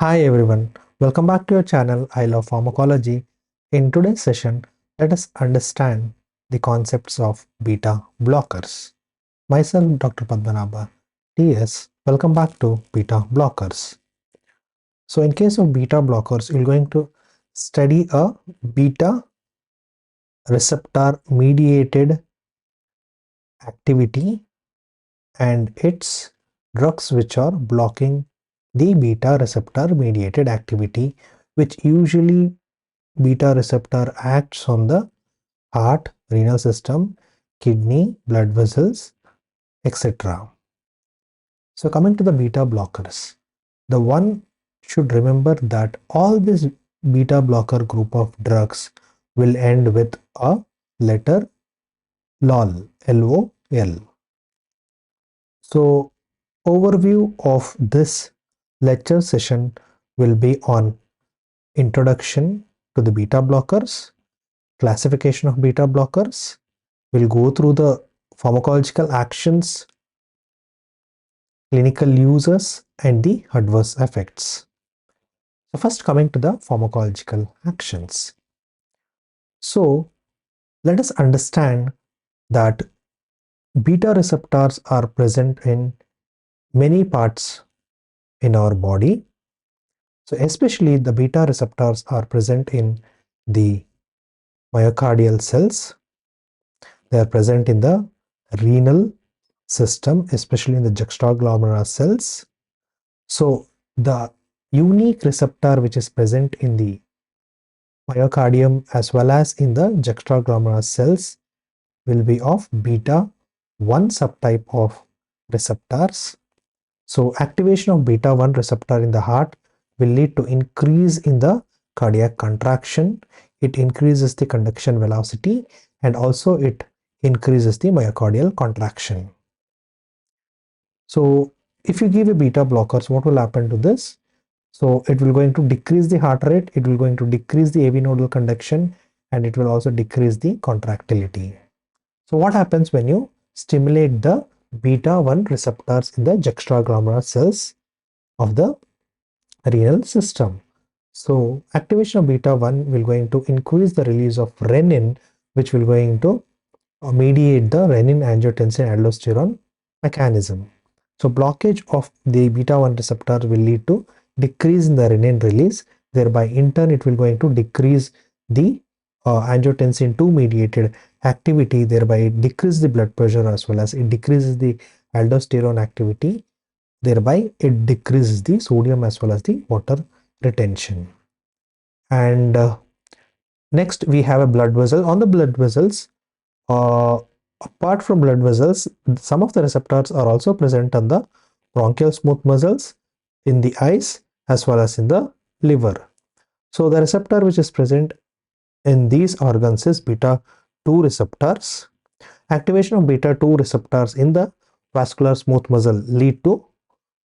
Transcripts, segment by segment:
Hi everyone, welcome back to your channel I Love Pharmacology. In today's session, let us understand the concepts of beta blockers. Myself, Dr. Padmanabha, TS, welcome back to beta blockers. So in case of beta blockers, we're going to study a beta receptor mediated activity and its drugs which are blocking the beta receptor mediated activity, which usually beta receptor acts on the heart, renal system, kidney, blood vessels, etc. So coming to the beta blockers, the one should remember that all this beta blocker group of drugs will end with a letter LOL, L-O-L. So overview of this lecture session will be on introduction to the beta blockers, classification of beta blockers. We'll go through the pharmacological actions, clinical uses, and the adverse effects. So first coming to the pharmacological actions. So let us understand that beta receptors are present in many parts in our body. So especially the beta receptors are present in the myocardial cells. They are present in the renal system, especially in the juxtaglomerular cells. So the unique receptor which is present in the myocardium as well as in the juxtaglomerular cells will be of beta 1 subtype of receptors. So activation of beta 1 receptor in the heart will lead to increase in the cardiac contraction. It increases the conduction velocity and also it increases the myocardial contraction. So if you give a beta blockers, what will happen to this? So it will going to decrease the heart rate, it will going to decrease the AV nodal conduction, and it will also decrease the contractility. So what happens when you stimulate the beta 1 receptors in the juxtaglomerular cells of the renal system? So activation of beta 1 will going to increase the release of renin, which will going to mediate the renin-angiotensin-aldosterone mechanism. So blockage of the beta 1 receptor will lead to decrease in the renin release, thereby in turn it will going to decrease the angiotensin 2 mediated activity, thereby it decreases the blood pressure as well as it decreases the aldosterone activity, thereby it decreases the sodium as well as the water retention. And next we have a blood vessel. On the blood vessels, apart from blood vessels, some of the receptors are also present on the bronchial smooth muscles, in the eyes, as well as in the liver. So the receptor which is present in these organs is beta 2 receptors. Activation of beta 2 receptors in the vascular smooth muscle lead to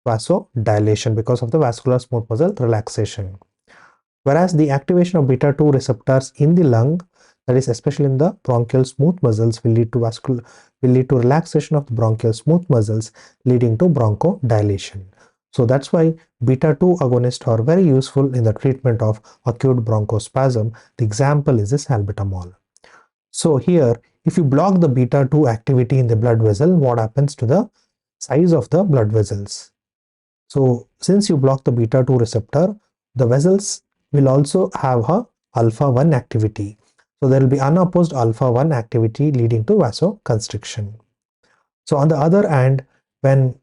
vasodilation because of the vascular smooth muscle relaxation. Whereas the activation of beta 2 receptors in the lung, that is especially in the bronchial smooth muscles, will lead to relaxation of the bronchial smooth muscles, leading to bronchodilation. So that's why beta 2 agonists are very useful in the treatment of acute bronchospasm. The example is this salbutamol. So here, if you block the beta 2 activity in the blood vessel, what happens to the size of the blood vessels? So since you block the beta 2 receptor, the vessels will also have a alpha 1 activity. So there will be unopposed alpha 1 activity leading to vasoconstriction. So on the other hand, when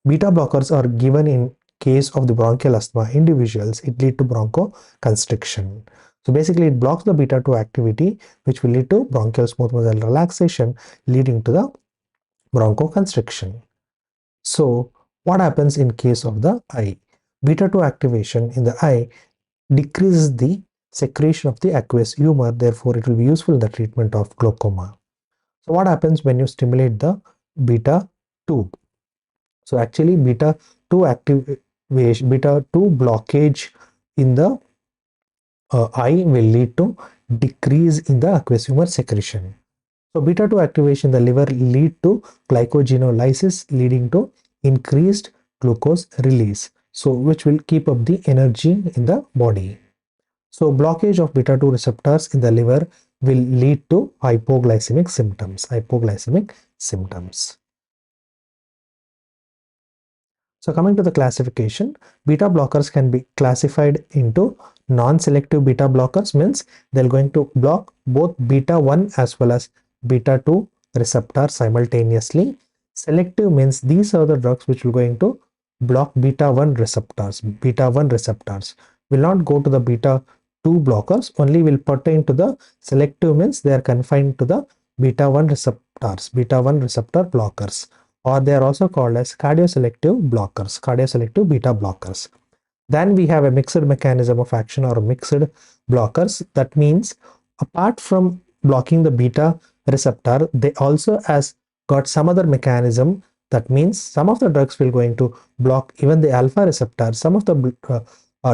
beta blockers are given in case of the bronchial asthma individuals, it leads to bronchoconstriction. So basically it blocks the beta 2 activity, which will lead to bronchial smooth muscle relaxation, leading to the bronchoconstriction. So what happens in case of the eye? Beta 2 activation in the eye decreases the secretion of the aqueous humor, therefore it will be useful in the treatment of glaucoma. So what happens when you stimulate the beta 2? So actually beta 2 activation, beta 2 blockage in the eye will lead to decrease in the aqueous humor secretion. So beta 2 activation in the liver lead to glycogenolysis, leading to increased glucose release. so which will keep up the energy in the body. So blockage of beta 2 receptors in the liver will lead to hypoglycemic symptoms. Hypoglycemic symptoms. So coming to the classification, beta blockers can be classified into non-selective beta blockers, means they're going to block both beta 1 as well as beta 2 receptors simultaneously. Selective means these are the drugs which will going to block beta 1 receptors. Beta 1 receptors will not go to the beta 2 blockers, only will pertain to the selective, means they are confined to the beta 1 receptors, beta 1 receptor blockers, or they are also called as cardioselective blockers, cardioselective beta blockers. Then we have a mixed mechanism of action or mixed blockers. That means apart from blocking the beta receptor, they also has got some other mechanism. That means some of the drugs will going to block even the alpha receptor. Some of the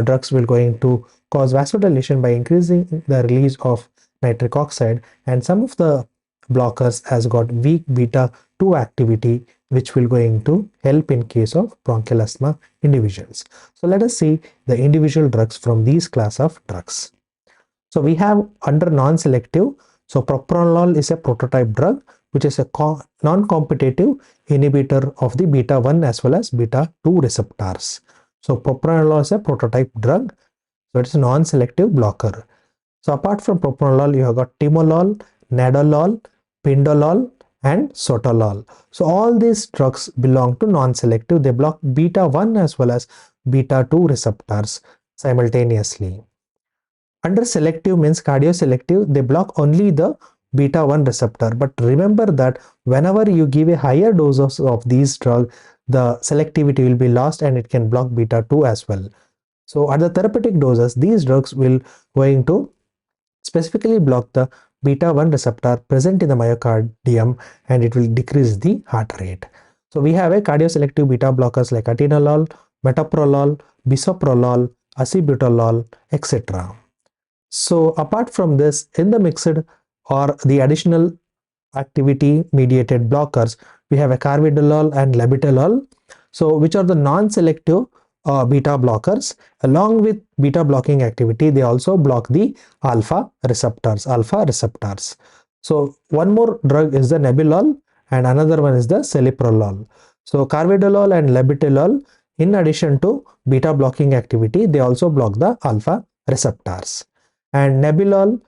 drugs will going to cause vasodilation by increasing the release of nitric oxide, and some of the blockers has got weak beta 2 activity, which will going to help in case of bronchial asthma individuals. So let us see the individual drugs from these class of drugs. So we have under non-selective, so propranolol is a prototype drug which is a non-competitive inhibitor of the beta 1 as well as beta 2 receptors. So propranolol is a prototype drug, so it is a non-selective blocker. So apart from propranolol, you have got timolol, nadolol, pindolol, and sotalol. So all these drugs belong to non-selective. They block beta 1 as well as beta 2 receptors simultaneously. Under selective means cardioselective, they block only the beta 1 receptor. But remember that whenever you give a higher dose of these drugs, the selectivity will be lost and it can block beta 2 as well. So at the therapeutic doses, these drugs will going to specifically block the beta 1 receptor present in the myocardium, and it will decrease the heart rate. So we have a cardioselective beta blockers like atenolol, metoprolol, bisoprolol, acebutolol, etc. So apart from this, in the mixed or the additional activity mediated blockers, we have a carvedilol and labetalol, so which are the non-selective beta blockers. Along with beta blocking activity, they also block the alpha receptors. So one more drug is the nebilol and another one is the celiprolol. So carvedilol and labetalol, in addition to beta blocking activity, they also block the alpha receptors. And nebilol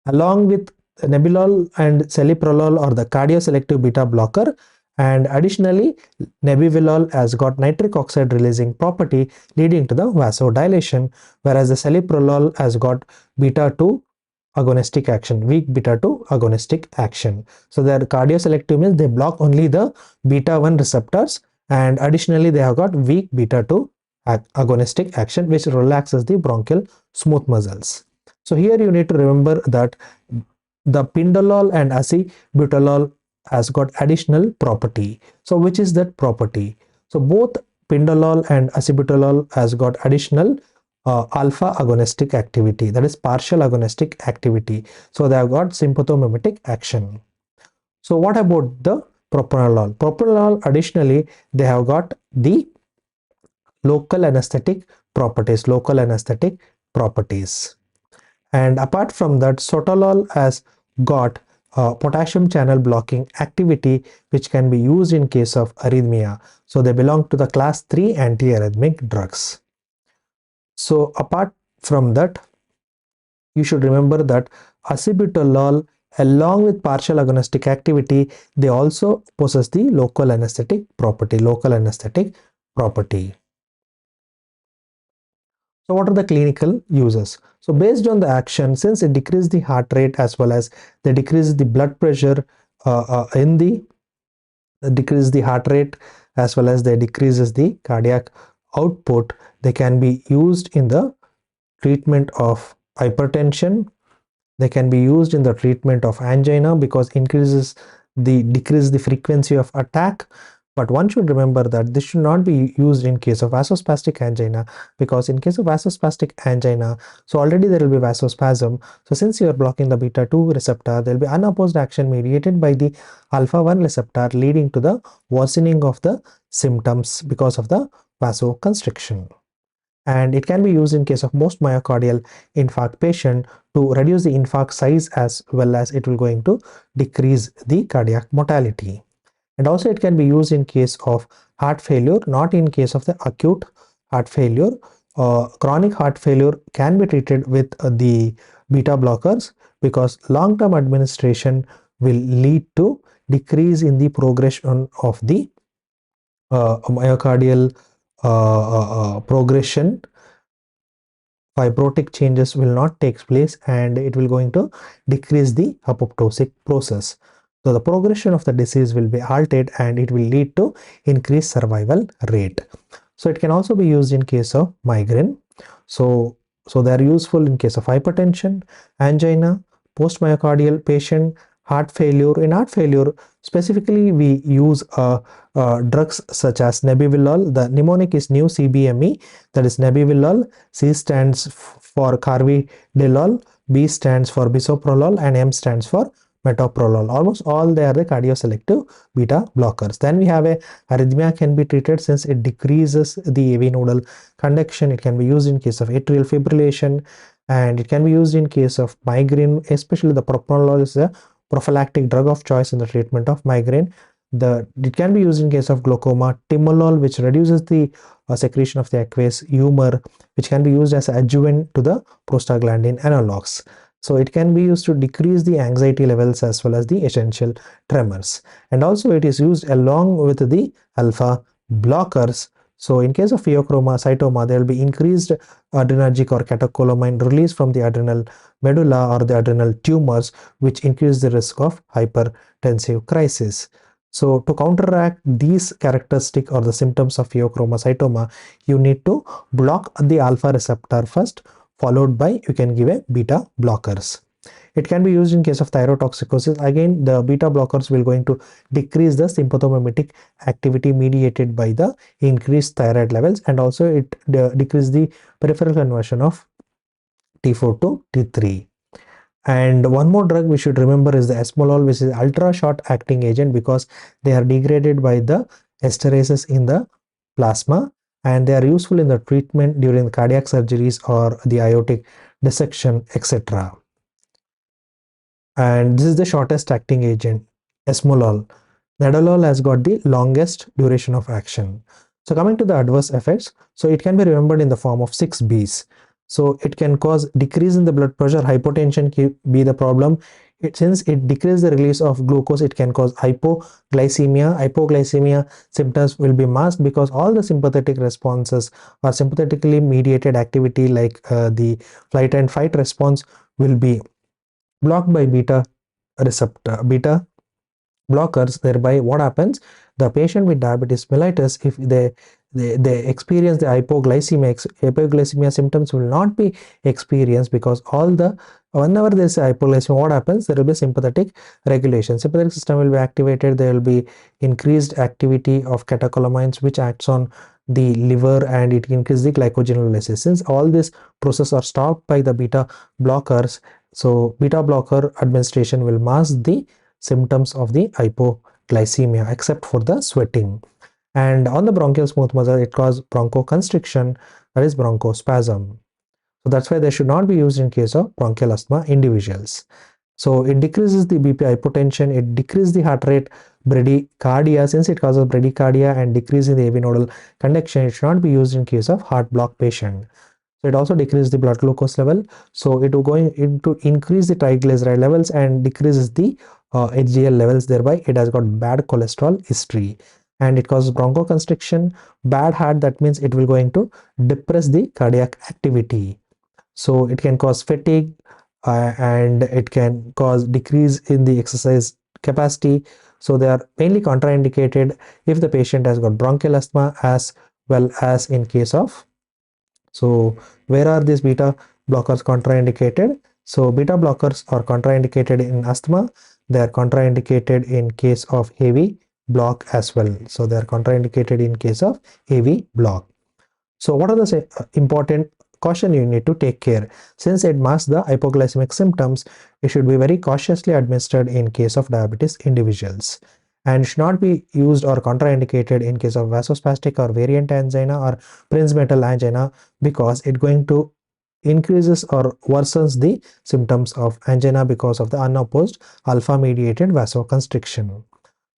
along with nebilol and celiprolol are the cardioselective beta blocker, and additionally nebivolol has got nitric oxide releasing property leading to the vasodilation, whereas the celiprolol has got beta 2 agonistic action, weak beta 2 agonistic action. So their cardioselective means they block only the beta 1 receptors, and additionally they have got weak beta 2 agonistic action, which relaxes the bronchial smooth muscles. So here you need to remember that the pindolol and acebutolol has got additional property. So which is that property? So both pindolol and acebutolol has got additional alpha agonistic activity, that is partial agonistic activity. So they have got sympathomimetic action. So what about the propranolol? Propranolol additionally they have got the local anesthetic properties. And apart from that, sotalol has got potassium channel blocking activity, which can be used in case of arrhythmia. So they belong to the class 3 antiarrhythmic drugs. So apart from that, you should remember that acebutolol along with partial agonistic activity, they also possess the local anesthetic property. So what are the clinical uses? So based on the action, since it decreases the heart rate as well as they decrease the blood pressure decrease the heart rate as well as they decreases the cardiac output, they can be used in the treatment of hypertension. They can be used in the treatment of angina because decrease the frequency of attack. But one should remember that this should not be used in case of vasospastic angina, because in case of vasospastic angina, so already there will be vasospasm. So since you are blocking the beta 2 receptor, there will be unopposed action mediated by the alpha 1 receptor, leading to the worsening of the symptoms because of the vasoconstriction. and it can be used in case of most myocardial infarct patient to reduce the infarct size, as well as it will going to decrease the cardiac mortality. And also it can be used in case of heart failure, not in case of the acute heart failure. Chronic heart failure can be treated with the beta blockers, because long-term administration will lead to decrease in the progression of the myocardial progression. Fibrotic changes will not take place, and it will going to decrease the apoptotic process. So the progression of the disease will be halted, and it will lead to increased survival rate. So it can also be used in case of migraine. So they are useful in case of hypertension, angina, post myocardial patient, heart failure. In heart failure, specifically we use drugs such as nebivolol. The mnemonic is new CBME, that is nebivolol. C stands for carvedilol, B stands for bisoprolol, and M stands for metoprolol. Almost all they are the cardioselective beta blockers. Then we have a arrhythmia can be treated, since it decreases the AV nodal conduction. It can be used in case of atrial fibrillation, and it can be used in case of migraine. Especially the propranolol is a prophylactic drug of choice in the treatment of migraine. It can be used in case of glaucoma. Timolol, which reduces the secretion of the aqueous humor, which can be used as adjuvant to the prostaglandin analogs. So it can be used to decrease the anxiety levels as well as the essential tremors. And also it is used along with the alpha blockers. So in case of pheochromocytoma, there will be increased adrenergic or catecholamine release from the adrenal medulla or the adrenal tumors, which increase the risk of hypertensive crisis. So to counteract these characteristic or the symptoms of pheochromocytoma, you need to block the alpha receptor first, followed by you can give a beta blockers. It can be used in case of thyrotoxicosis. Again, the beta blockers will going to decrease the sympathomimetic activity mediated by the increased thyroid levels, and also it decrease the peripheral conversion of T4 to T3. And one more drug we should remember is the esmolol, which is ultra short acting agent, because they are degraded by the esterases in the plasma, and they are useful in the treatment during cardiac surgeries or the aortic dissection, etc. And this is the shortest acting agent, esmolol. Nadolol has got the longest duration of action. So coming to the adverse effects, so it can be remembered in the form of 6 B's. So it can cause decrease in the blood pressure, hypotension can be the problem. Since it decreases the release of glucose, it can cause hypoglycemia. Hypoglycemia symptoms will be masked because all the sympathetic responses or sympathetically mediated activity like the flight and fight response will be blocked by beta blockers. Thereby what happens, the patient with diabetes mellitus, if they experience the hypoglycemia symptoms will not be experienced, because whenever there is hypoglycemia, what happens, there will be sympathetic regulation. Sympathetic system will be activated. There will be increased activity of catecholamines, which acts on the liver, and it increases the glycogenolysis. Since all these processes are stopped by the beta blockers, so beta blocker administration will mask the symptoms of the hypoglycemia, except for the sweating. And on the bronchial smooth muscle, it causes bronchoconstriction, that is bronchospasm. So that's why they should not be used in case of bronchial asthma individuals. So it decreases the BP, hypotension, it decreases the heart rate, bradycardia. Since it causes bradycardia and decreasing the AV nodal conduction, it should not be used in case of heart block patient. So it also decreases the blood glucose level. So it will going to increase the triglyceride levels and decreases the HDL levels. Thereby it has got bad cholesterol history, and it causes bronchoconstriction, bad heart. That means it will going to depress the cardiac activity. So it can cause fatigue, and it can cause decrease in the exercise capacity. So they are mainly contraindicated if the patient has got bronchial asthma, as well as in case of. So where are these beta blockers contraindicated? So beta blockers are contraindicated in asthma. They are contraindicated in case of AV block as well. So they are contraindicated in case of AV block. So what are the important caution you need to take care? Since it masks the hypoglycemic symptoms, it should be very cautiously administered in case of diabetes individuals. and should not be used or contraindicated in case of vasospastic or variant angina or Prinzmetal angina, because it's going to increases or worsens the symptoms of angina because of the unopposed alpha mediated vasoconstriction.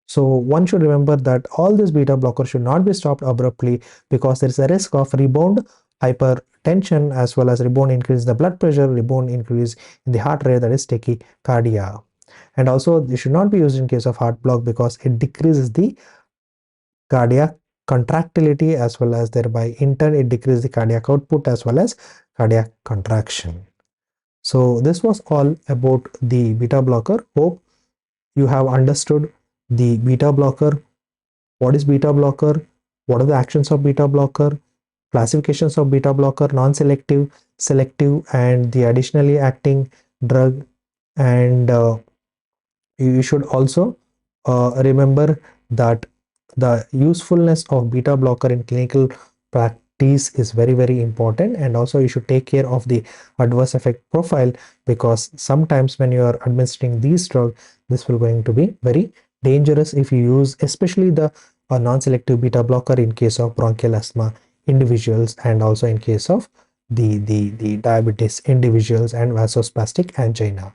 So one should remember that all these beta blockers should not be stopped abruptly, because there is a risk of rebound hypertension as well as rebound increase in the blood pressure, rebound increase in the heart rate, that is tachycardia. And also they should not be used in case of heart block, because it decreases the cardiac contractility as well as thereby in turn it decreases the cardiac output as well as cardiac contraction. So this was all about the beta blocker. Hope you have understood the beta blocker, what is beta blocker, what are the actions of beta blocker, classifications of beta blocker, non-selective, selective, and the additionally acting drug. And you should also remember that the usefulness of beta blocker in clinical practice is very important, and also you should take care of the adverse effect profile, because sometimes when you are administering these drugs, this will going to be very dangerous if you use especially the non-selective beta blocker in case of bronchial asthma individuals, and also in case of the diabetes individuals and vasospastic angina.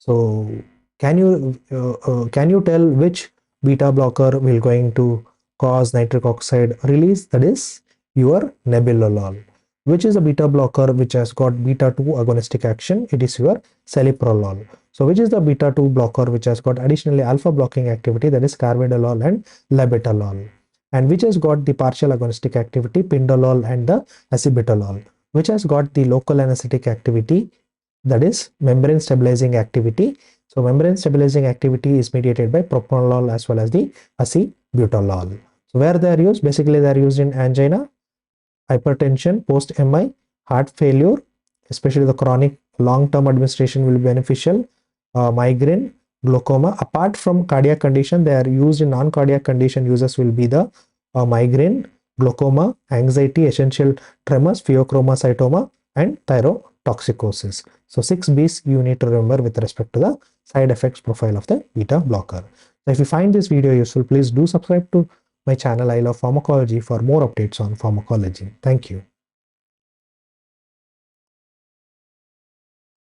So can you tell which beta blocker will going to cause nitric oxide release? That is your nebivolol. Which is a beta blocker which has got beta 2 agonistic action? It is your celiprolol. So which is the beta 2 blocker which has got additionally alpha blocking activity? That is carvedilol and labetalol. And which has got the partial agonistic activity? Pindolol and the acebutolol. Which has got the local anesthetic activity? That is membrane stabilizing activity. So membrane stabilizing activity is mediated by propranolol as well as the acebutolol. So where they are used? Basically they are used in angina, hypertension, post MI, heart failure, especially the chronic long-term administration will be beneficial, migraine, glaucoma. Apart from cardiac condition, they are used in non-cardiac condition uses will be the migraine, glaucoma, anxiety, essential tremors, pheochromocytoma, and thyrotoxicosis. So 6 B's you need to remember with respect to the side effects profile of the beta blocker. So if you find this video useful, please do subscribe to my channel I Love Pharmacology for more updates on pharmacology. Thank you.